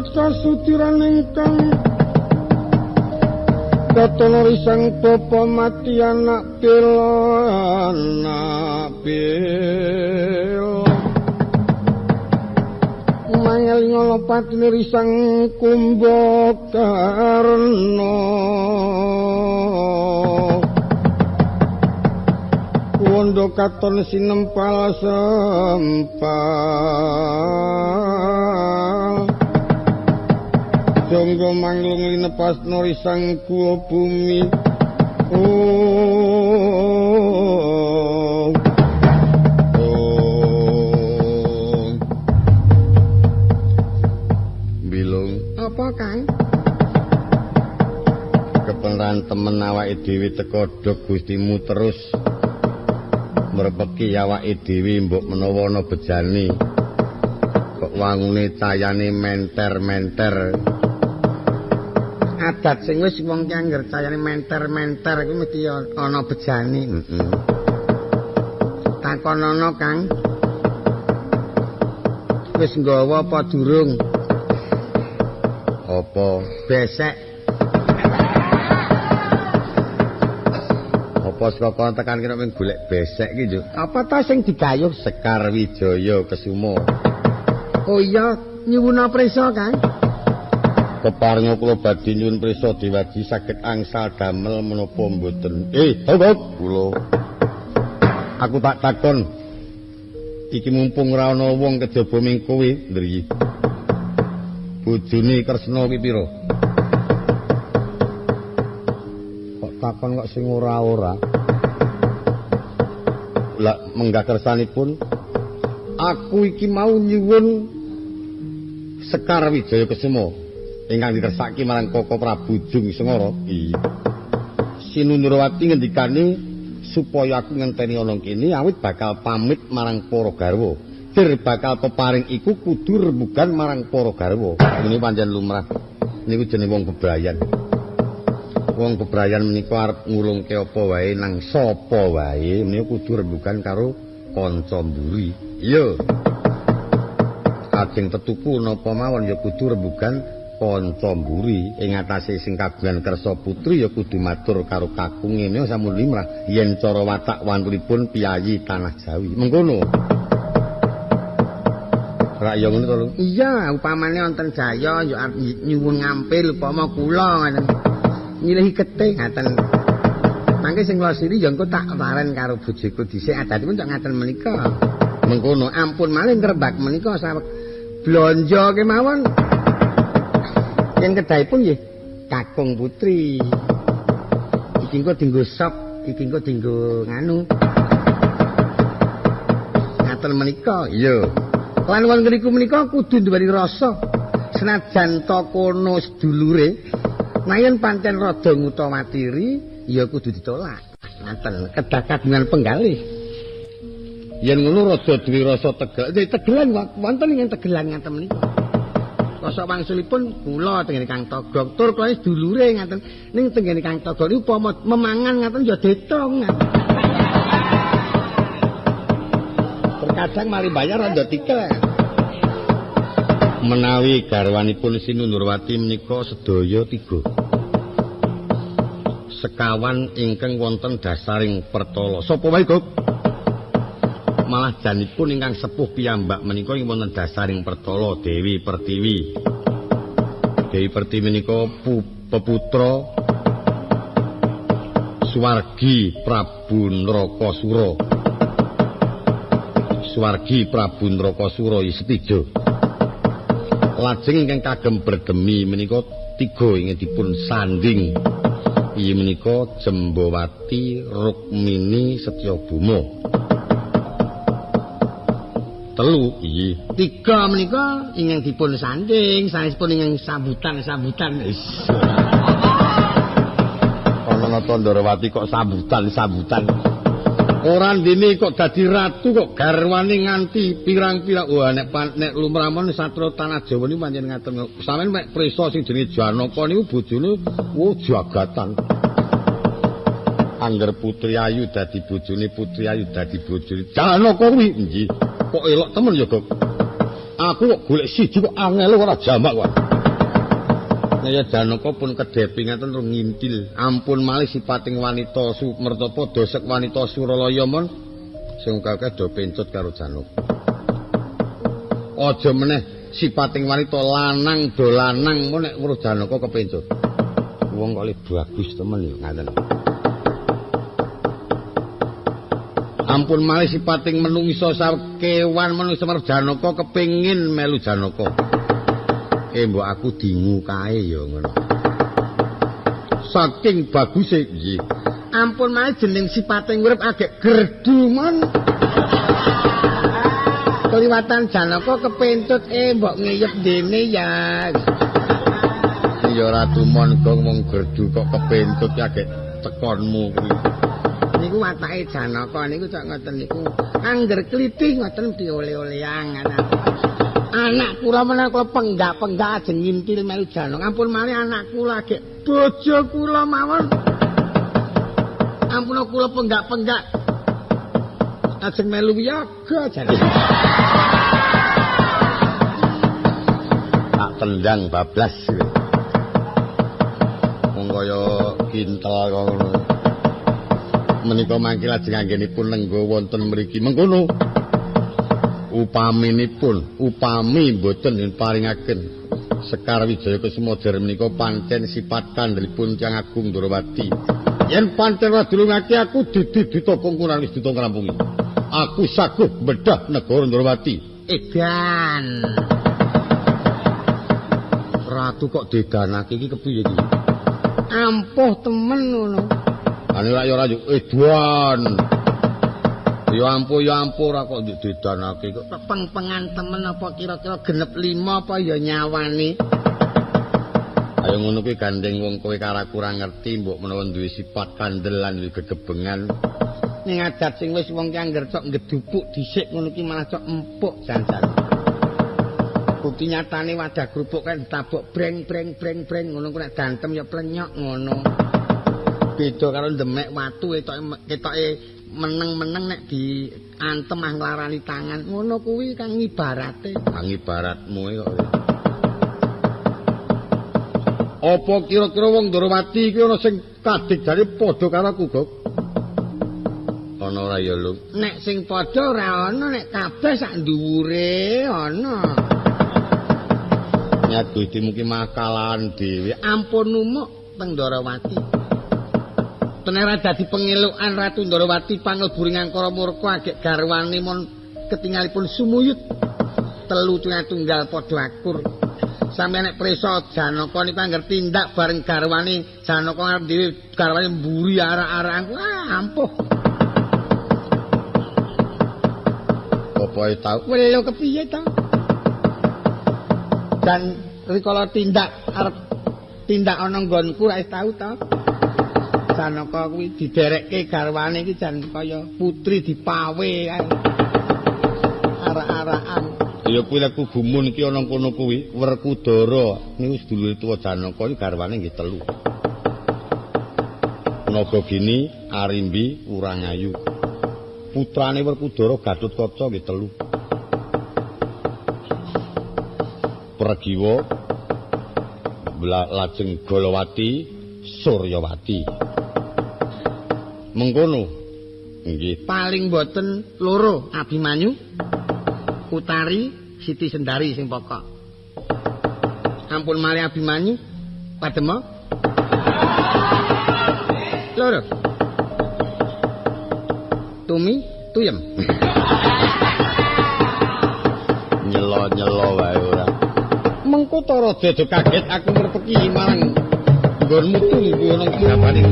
Awit kasudiran ingkang Katono risang bapa mati anak bela Mangel nyolopatine risang Kumbakarna Wondo katon sinempal sempal Jonggo manglung linepasno risang guwa bumi Bilung apa Kang? Kepenran temen awake dhewe teka dog Gustimu terus merpeki awake dhewe mbok menawa ana bejane kok wangune cayane menter-menter adat sing wis wong ki angger cayane menter-menter iku mesti ana bejane. Takonono Kang. Wis nggawa apa durung? Apa besek? Apa saka tekan kira mung golek besek iki, Juk? Apa ta sing digayuh Sekar Wijaya Kesuma? Oh iya, nyuwun prisa, Kang. Keparenga kula badhe nyuwun prisa Dewaji saged angsal damel menapa mboten. Hop, kula. Aku tak takon. Iki mumpung ora ana wong kejaba ming kowe, Ndri. Bojone Kresna ki pira? Kok takon kok sing ora-ora? Lah menggah kersanipun aku iki mau nyuwun Sekar Wijaya Kesuma. Ingkang dikersaki marang Koko Prabu Jung Sengara. Sinundrawati ngendikane supaya aku ngenteni ana kene awit bakal pamit marang para garwa. Dir bakal peparing iku kudu rembugan marang para garwa. Ini pancen lumrah. Niku jenenge wong bebrayan. Wong bebrayan menika arep ngulungke apa wae nang sapa wae menika kudu rembugan karo kanca mburi. Iya. Ajeng tetuku napa mawon ya kudu rembugan kanca mburi ing atase sing kagungan kersa putri ya kudu matur karo kakung ngene sampun limrah yen cara watak wanturipun piyayi tanah Jawi mengkono ra ya ngono to lho iya upamane wonten jaya ya nyuwun ngampil upama kula ngoten nyilihi getih ngaten mangke sing kula siri ya engko tak waren karo bojoku dhisik adatipun cok ngaten menika mengkono ampun malih ngrebak menika saweg blonjo kemawon yang kedahipun nggih kakung putri. Iki engko dienggo sop, iki engko dienggo nganu. Ngaten menika, iya. Lan wong ngriku menika kudu duweni rasa. Senajan to kono sedulure, nayen pancen rada ngutawatiri, ya kudu ditolak. Ngaten, kedah kagungan penggalih. Yen ngono rada duwe rasa tegel. Tegelan wonten ing tegelan ngaten menika. Kosok wangsulipun kula tengene Kang Togog tur kula sedulure ngaten ning tengene Kang Togog niku upama memangan ngaten ya detong. Terkadang mari bayar rada tikel. Menawi garwanipun Sinundrawati menika sedaya 3. Sekawan ingkang wonten dasaring pertala. Sapa wae, Gog? Malah janipun ingkang sepuh piyambak menika ing wonten dasaring pertala Dewi Pertiwi. Dewi Pertiwi menika peputra Suwargi Prabu Nrakasura. Suwargi Prabu Nrakasura Istija. Lajeng ingkang kagem berdemi menika 3 ingkang dipun sanding. Inggih menika Jembawati Rukmini Setyabuma. 3 inggih 3 menika ingkang dipun sanding sanesipun ingkang sambutan ana Tandrawati kok sambutan ora ndene kok dadi ratu kok garwane nganti pirang-pirang wah nek lumrahipun satra tanah Jawa niku pancen ngaten sampeyan mek prisa sing jenenge Janaka niku bojone jagatan angger Putri Ayu dadi bojone Putri Ayu dadi bojone Janaka kuwi nggih kok elok temen ya, Gog. Aku kok golek siji kok angel ora jamak kok. Ya Janaka pun kedhepi ngaten rung ngintil. Ampun malih sipating wanita sumertapa dosek wanita Suralaya mon sing kakeh do pencut karo Janaka. Aja meneh sipating wanita lanang do lanang mon nek weruh Janaka kepencut. Wong kok le bagus temen ya ngaten. Ampun malih sipating menungsa sakewan menungsa Janaka kepengin melu Janaka. Mbok aku dingu kae ya ngono. Saking baguse nggih. Ampun malih jeneng sipating urip agek gerdu mon. Keliwatan Janaka kepentut mbok ngiyep dene ya. Ya ora tumon gong wong gerdu kok kepentut agek tekonmu kuwi. Niku watake Janaka niku cok ngoten niku. Angger klithih ngoten diole-oleang anak kula menawa kula penggak-penggak ajeng ngintil melu Janaka. Ampun malih anak kula gek bojo kula mawon. Ampun kula penggak-penggak ajeng melu yoga Janaka. Tak tendang bablas. Wong kaya kintel kok ngono. Menika mangke lajeng anggenipun lenggo wonten mriki mengkono. Upami mboten paringaken Sekar Wijaya Kusumadar menika pancen sifat kandhelipun Kyang Agung Ndrawati. Yen pancen radulungake aku didita kongkonan wis dita ngrampungi. Aku saguh bedah negara Ndrawati. Edan. Ratu kok dedanake iki kepiye iki? Ampuh temen ngono. Ane ra ya ora yo edan. Ya ampun ora kok didanake kok peng-pengan temen apa kira-kira genep 5 apa ya nyawane. Ayo ngono kuwi gandeng wong kowe karo kurang ngerti mbok menawa duwe sifat kandel lan gegebengan. Ning adat sing wis wong ki angger cok ngedupuk dhisik ngono ki malah cok empuk jan-jan. Bukti nyatane wadah krupuk kan tabok breng ngono ku nek dantem ya plenyok ngono. Beda karo ndemek watu ketoke meneng-meneng nek diantem ah nglarani tangan ngono kuwi kang ibarate kang ibaratmu kok apa kira-kira wong Ndrawati iki ana sing kadigdane padha karo aku Gok ana ora ya Lung nek sing padha ora ana nek kabeh sak dhuwure ana nyat Gusti mungkin makalan dhewe ampun numuk teng Ndrawati Tenera dadi pengelukan Ratu Ndrawati pangelburing angkara murka agek garwane mon ketingalipun sumuyut telu tunggal padha akur sampeyan nek prisa Janaka niku angger tindak bareng garwane Janaka ngarep dhewe garwane mburi arak-arakan ampuh apa tau lho kepiye to dan rikala tindak arep tindak ana nggonku ra tau to Janaka kuwi diderekke garwane iki jan kaya putri dipawe kae. Arak-arakan. Ya kuwi lek gumun iki ana kono kuwi Werkudara niku sedulure tuwa Janaka iki garwane nggih 3. Nagagini, Arimbi, Urangayu. Putrane Werkudara Gatotkaca nggih 3. Pragiwa lajeng Golowati, Suryawati. Mengkono nggih paling boten 2 Abimanyu Utari Siti Sendari sing pokok ampun malih Abimanyu Padema 2 Tumi Tuyem nyelo wae ora mengko to raja kaget aku ngrepeki marang nggonmu tunggu nang gabane